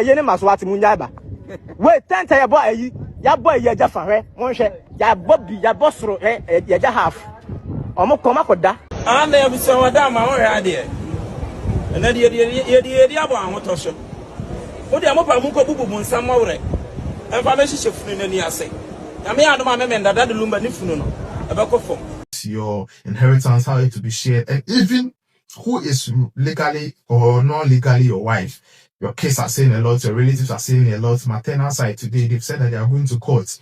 Yene Maswati Munyaba. Wait, 10 ya boy, ya boy, ya Jaffa, Monshe, ya Bobby, ya Bosro, ya half. Omo Koma Koda. And there be some madam, my idea. And then the other one, what show. What the Amopa Muko Bubu, some more. And Pamashi Funin, I say. I mean, I don't remember that the Lumba Nifuno, about phone. Your inheritance, how it to be shared, and even who is legally or non-legally your wife. Your kids are saying a lot, your relatives are saying a lot. Maternal side today, they've said that they are going to court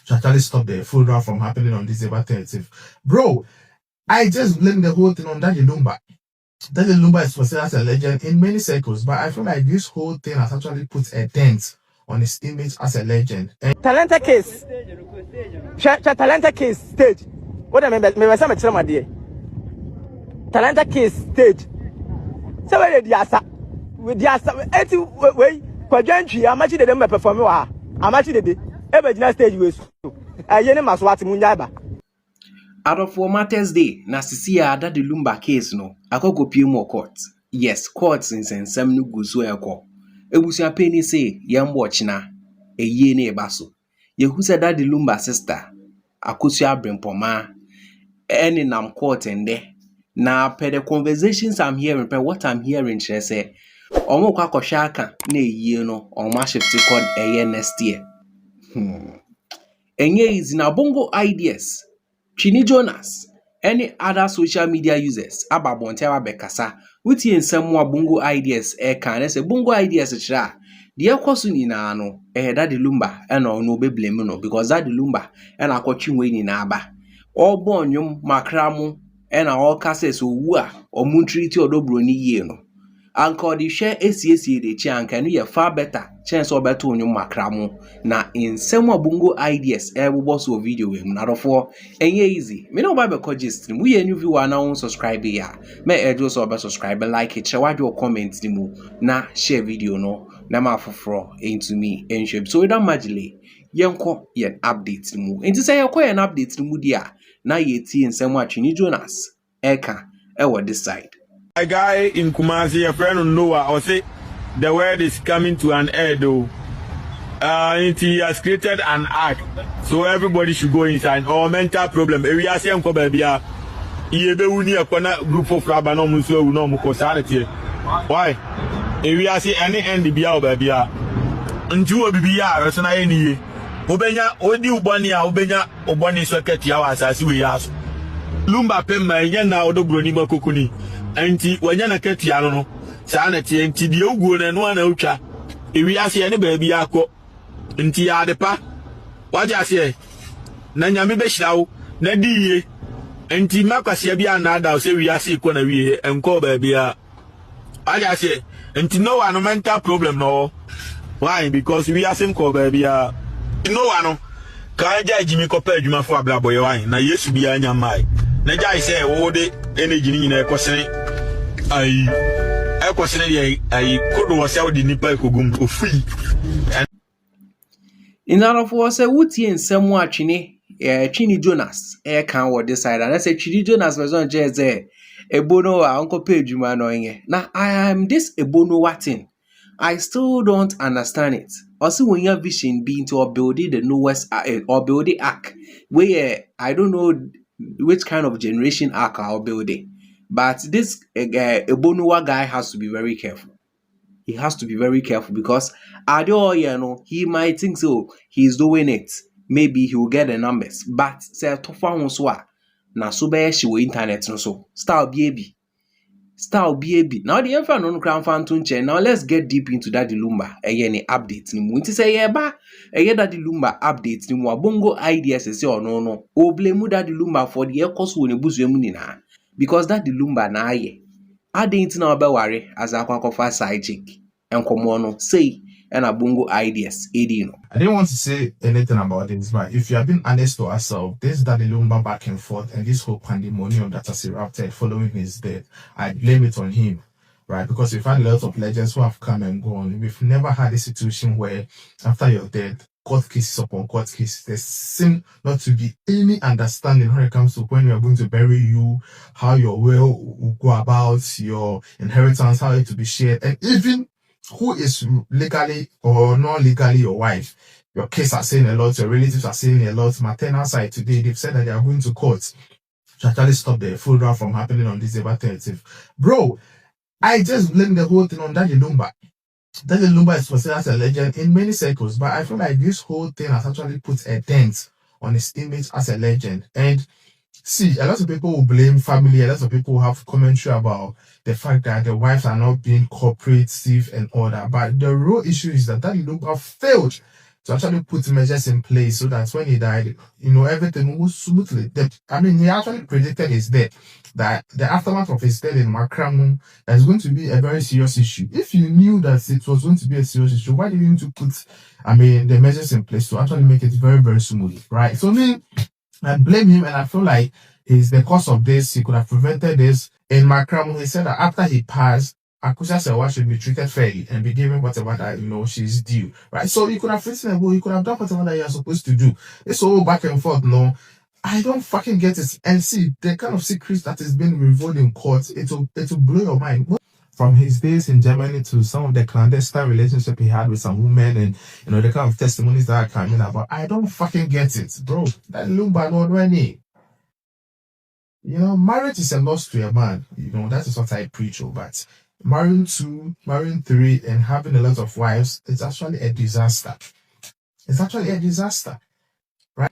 to actually stop the full draft from happening on December 30th. Bro, I just blame the whole thing on Daddy Lumba. Daddy Lumba is considered as a legend in many circles, but I feel like this whole thing has actually put a dent on his image as a legend. Talenta case. Talenta case stage. What I mean, my son, my dear. Talenta case stage. So where the asa with the asa way quadrantry, how much did them perform? How much did they ever stage with Yene Maswati Munyaba? Out of for Matters Day, Nasisia that the Lumba case no, I could go pay more court. Yes, courts in some new goods where call. Ebusia penny say, yam watch na, a ye ne basso. Ye who said that the Lumba sister, Akusia Brimpoma, any nam court and there. Now, per the conversations I'm hearing, per what I'm hearing, she say, Omo Kako Shaka, ne ye no, or mash of called a year next year. And ye is in a Bongo ideas. Chini Jonas, any other social media users, Ababontewa Bekasa, with ye in some more Bongo ideas, can say Bongo ideas, etc. The Akosun in ano, Daddy Lumba, and no be blame because Daddy Lumba, and I got you winning Aba. All born yum, Macramu, and all casses who are or Muntriti or Dobroni yeno. Uncle the share ACC the chan can be a far better chance or better on your macramo. Na in some more Bongo ideas, boss or video him, not for and easy. Me no Bible cogist, we a new viewer now subscribe here. May address or subscribe and like it, share your comments the move. Na share video no, na ma for into me and shape. So we don't magically yanko yen updates the move. And to say you're an update the mood na ye tea and some watching Jonas, Eka, this side. A guy in Kumasi, a friend of Noah, or say the world is coming to an end though. He has created an ark, so everybody should go inside. Or mental problem. We are saying baby, you be uni a group of Rabano Muso no mukosanity. Why? We are saying any end the bia baby. Unju bibia, Rasana any. Obenya, Odi Ubania, Obenya, Obani Socket Yawas as we ask. Lumba Pemma, Yana Odo Gronima Kukuni. Anti wanyana keti ya no sanati enti de oguo na no na utwa ewi ase ne ba bi akọ enti ya depa waje ase na nyame be hirawo na diye enti makwase bi anada se wi ase ko na wi enko ba bi a waje ase enti no one mental problem no. Why? Because we ase enko ba bi a no one ka ja jimi ko pa adwuma fo ablabo ye wan na yesu bi anya mai na jai say wo de energy ni na ekosene I question I could was out the nipple for free. In order for us, a wooty and somewhat Chini Jonas, can what decide. And I said, Chini Jonas was on jazz there. A bono, Uncle Page, man, knowing it. Now I am this a bono watting. I still don't understand it. Also, when your vision being to build the newest or build the ark, where I don't know which kind of generation ark I'll build it. But this Ebonua guy has to be very careful. He has to be very careful because he might think so. He's doing it. Maybe he will get the numbers. But say to find na so be she will internet no so. Style baby. Now the info no crown fan to now let's get deep into that Lumba. Any updates ni mu. Nti say that the Lumba updates ni mu Bongo ideas say or no. O blame that Lumba for the cost wo ne buzu emu ni na. Because that the Lumba na aye. I didn't know about worry as a quack side chick. And come on, say, and a Bongo ideas, Edino. I didn't want to say anything about this, but if you have been honest to ourselves, this Daddy Lumba back and forth and this whole pandemonium that has erupted following his death, I blame it on him, right? Because we've had a lot of legends who have come and gone. We've never had a situation where after your death, court cases upon court cases, there seems not to be any understanding when it comes to when we are going to bury you, how your will will go about, your inheritance, how it to be shared, and even who is legally or non-legally your wife. Your kids are saying a lot, your relatives are saying a lot. Maternal side today, they've said that they are going to court to actually stop the funeral from happening on December 30th. Bro, I just blame the whole thing on Daddy Lumba. Daddy Lumba is considered as a legend in many circles, but I feel like this whole thing has actually put a dent on his image as a legend. And see, a lot of people will blame family, a lot of people have commentary about the fact that the wives are not being cooperative and all that. But the real issue is that Daddy Lumba failed to actually put measures in place so that when he died, everything was smoothly. He actually predicted his death, that the aftermath of his death in Makramu is going to be a very serious issue. If you knew that it was going to be a serious issue, why didn't you put, the measures in place to actually make it very, very smooth, right? So I blame him, and I feel like he's the cause of this. He could have prevented this. In Makramu, he said that after he passed, Akusha Sewa should be treated fairly and be given whatever that she's due, right? So you could have written a book, you could have done whatever that you're supposed to do. It's all back and forth, no. I don't fucking get it. And see, the kind of secrets that is being revealed in court, it'll blow your mind. From his days in Germany to some of the clandestine relationship he had with some women, and the kind of testimonies that are coming about, I don't fucking get it, bro. That Lumba no running. Marriage is a loss to a man. That is what I preach. But marrying 2, marrying 3, and having a lot of wives, it's actually a disaster. It's actually a disaster, right?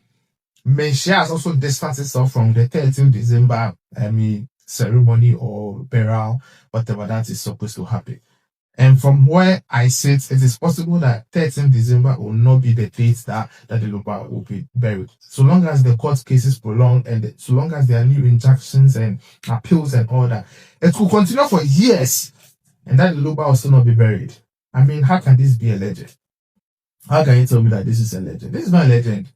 Menshia has also distanced itself from the 13th December, ceremony or burial, whatever that is supposed to happen. And from where I sit, it is possible that 13th December will not be the date that the Lumba will be buried. So long as the court cases prolong, and so long as there are new injunctions and appeals and all that, it will continue for years, and that Lumba will still not be buried. How can this be a legend? How can you tell me that this is a legend? This is not a legend.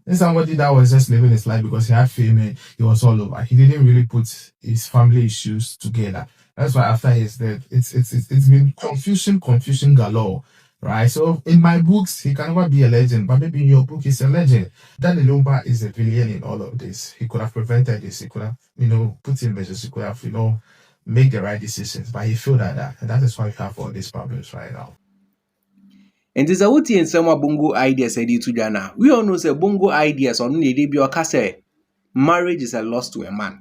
This is somebody that was just living his life because he had fame and he was all over. He didn't really put his family issues together. That's why after his death, it's been confusion galore, right? So in my books, he can never be a legend, but maybe in your book, he's a legend. Daddy Lumba is a villain in all of this. He could have prevented this. He could have, put in measures. He could have, make the right decisions, but he failed at that, and that is why we have all these problems right now. And this is what in some Bongo ideas said to Jana. We all know say Bongo ideas on the debut say marriage is a loss to a man.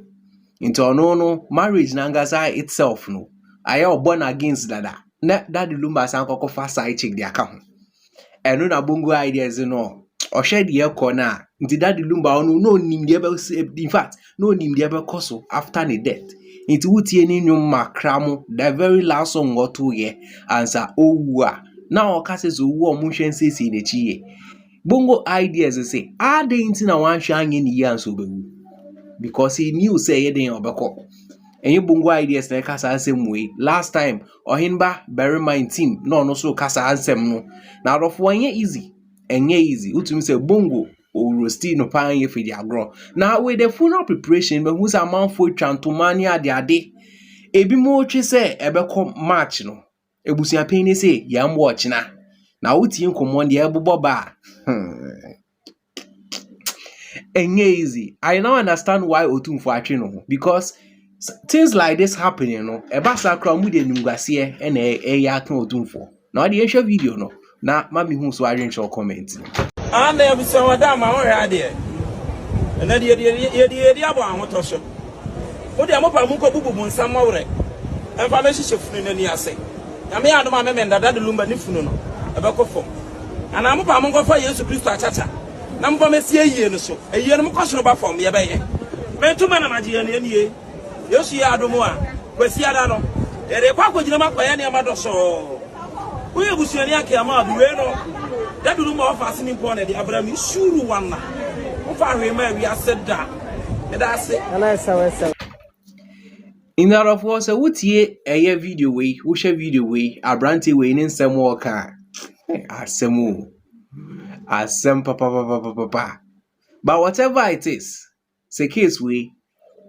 Into no marriage nangasa itself no. I am born against that. Daddy Lumba sanko fast side check the account. And no Bongo ideas no. Or share the air corner. Into Daddy Lumba no nim the in fact no nim the koso after the death. Into uti any new makramo the very last song or 2 year answer oh now cases who motion says in the chie. Bongo ideas say, are they into one shine in the year so because he knew say it in Obako. And you Bongo ideas like Casa same way. Last time, or Hinba, bury my team, no so Casa ansem no. Now of 1 year easy, and easy. Utum say Bongo or Rosti no pine for the agro. Now with the funeral preparation, but who's a man for Trantomania the day. Ebi mo chi say ebeko March no. Ebusia peni say yam watch na wuti nkomo de ebobo ba easy. I now understand why Otumfo atwe no because things like this happening no eba sakra mu de nimguase e na ya kan Otumfo na o de ehwe video no na mami hu so arrange your comment and there be some that ma won here and na de abo ahoto so o de amopa mu ko bubu nsam mawre enfa me hihye funu nani ase na me adoma me menda Daddy Lumba ni funu no ebeko fom ana amopa mu ko fa Yesu Kristo achacha na mbo me sie yie no so eyie no ko so ba fom ye be ye me tuma na magie ne nie Yesu ya adomo a kwasi ada no de kwa ko gina makwa ye ne ma do so wo ye busuani akema bi we no Daddy Lumba ofa asini mpo na de Abraham suru wanna ofa hwe ma wi aseda e da ase ana sawa in that of was a wutie a video way, who share video way, a branty way in some walker. Asemu. Asem papa. But whatever it is, say case way,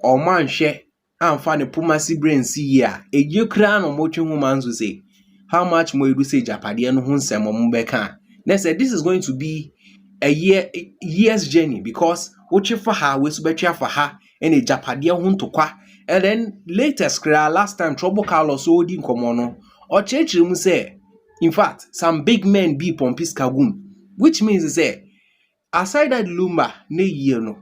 or man share, and find a pumasi brain see ya. A you crown or motion woman to say, how much more you say Japadian Hunsem or Mumbeka. They said this is going to be a year's journey because what you for her was better for her and a Japadian Huntokwa. And then latest last time trouble Carlos Odin Komono or church room say In fact, some big men be pompis kagum, which means say aside that Lumba ne year no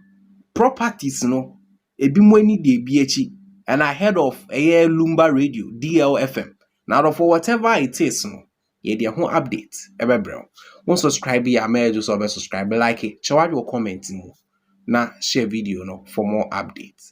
properties no ebi mo ni de bi echi and ahead of a Lumba radio DLFM. Now for whatever it is no ye de ho update ebe bro. One subscribe ya major so subscribe like it. Show your comment mo na share video no for more updates.